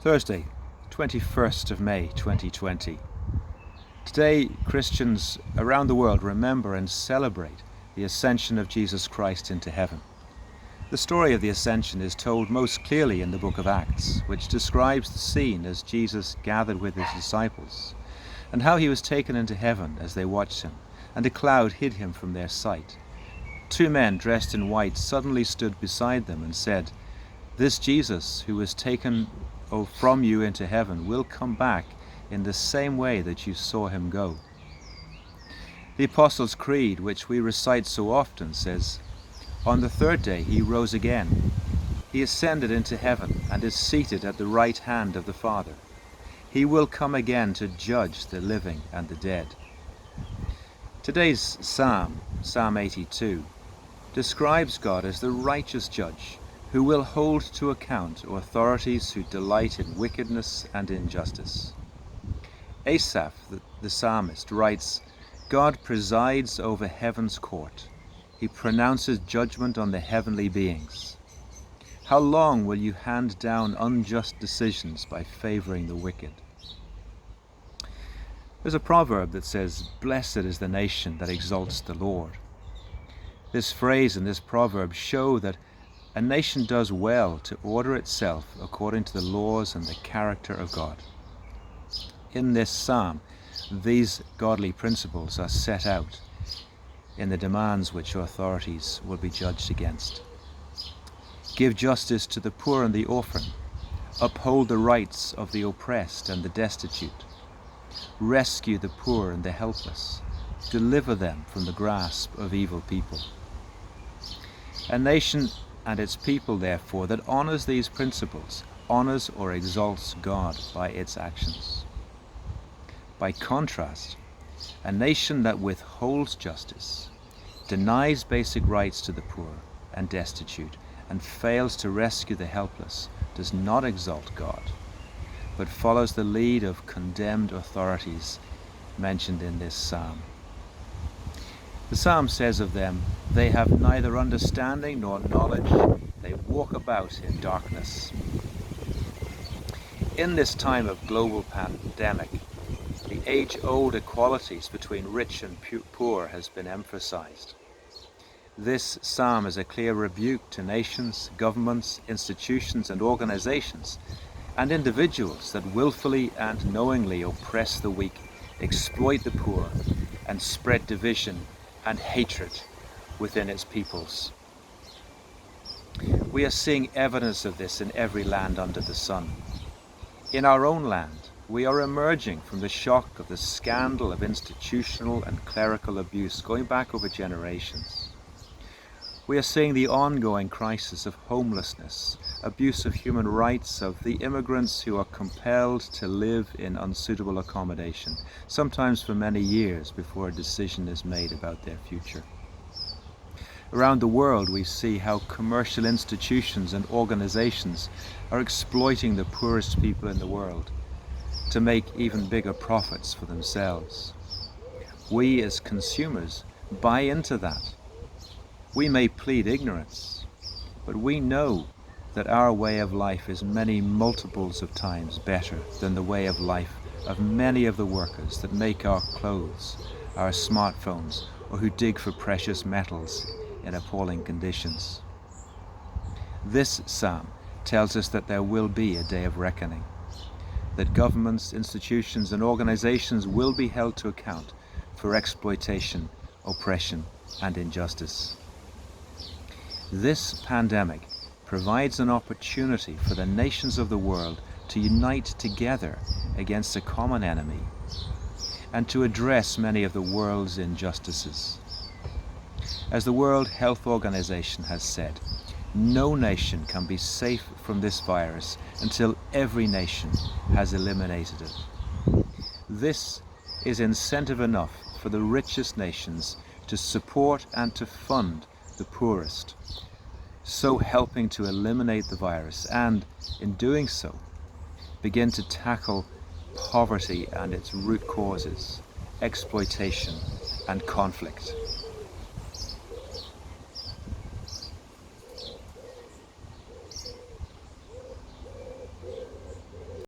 Thursday, 21st of May 2020. Today, Christians around the world remember and celebrate the ascension of Jesus Christ into heaven. The story of the ascension is told most clearly in the book of Acts, which describes the scene as Jesus gathered with his disciples, and how he was taken into heaven as they watched him, and a cloud hid him from their sight. Two men dressed in white suddenly stood beside them and said, "This Jesus who was taken from you into heaven will come back in the same way that you saw him go." The Apostles' Creed, which we recite so often, says, "On the third day he rose again. He ascended into heaven and is seated at the right hand of the Father. He will come again to judge the living and the dead." Today's Psalm, Psalm 82, describes God as the righteous judge who will hold to account authorities who delight in wickedness and injustice. Asaph, the psalmist, writes, "God presides over heaven's court. He pronounces judgment on the heavenly beings. How long will you hand down unjust decisions by favoring the wicked?" There's a proverb that says, "Blessed is the nation that exalts the Lord." This phrase and this proverb show that a nation does well to order itself according to the laws and the character of God. In this psalm, these godly principles are set out in the demands which authorities will be judged against. Give justice to the poor and the orphan. Uphold the rights of the oppressed and the destitute. Rescue the poor and the helpless. Deliver them from the grasp of evil people. A nation and its people, therefore, that honors these principles, honors or exalts God by its actions. By contrast, a nation that withholds justice, denies basic rights to the poor and destitute, and fails to rescue the helpless, does not exalt God, but follows the lead of condemned authorities mentioned in this psalm. The psalm says of them, "They have neither understanding nor knowledge. They walk about in darkness." In this time of global pandemic, the age-old equalities between rich and poor has been emphasized. This psalm is a clear rebuke to nations, governments, institutions and organizations, and individuals that willfully and knowingly oppress the weak, exploit the poor, and spread division and hatred within its peoples. We are seeing evidence of this in every land under the sun. In our own land, we are emerging from the shock of the scandal of institutional and clerical abuse going back over generations. We are seeing the ongoing crisis of homelessness, abuse of human rights of the immigrants who are compelled to live in unsuitable accommodation, sometimes for many years before a decision is made about their future. Around the world, we see how commercial institutions and organizations are exploiting the poorest people in the world to make even bigger profits for themselves. We as consumers buy into that. We may plead ignorance, but we know that our way of life is many multiples of times better than the way of life of many of the workers that make our clothes, our smartphones, or who dig for precious metals in appalling conditions. This psalm tells us that there will be a day of reckoning, that governments, institutions, and organizations will be held to account for exploitation, oppression, and injustice. This pandemic provides an opportunity for the nations of the world to unite together against a common enemy and to address many of the world's injustices. As the World Health Organization has said, no nation can be safe from this virus until every nation has eliminated it. This is incentive enough for the richest nations to support and to fund the poorest, so helping to eliminate the virus and, in doing so, begin to tackle poverty and its root causes, exploitation and conflict.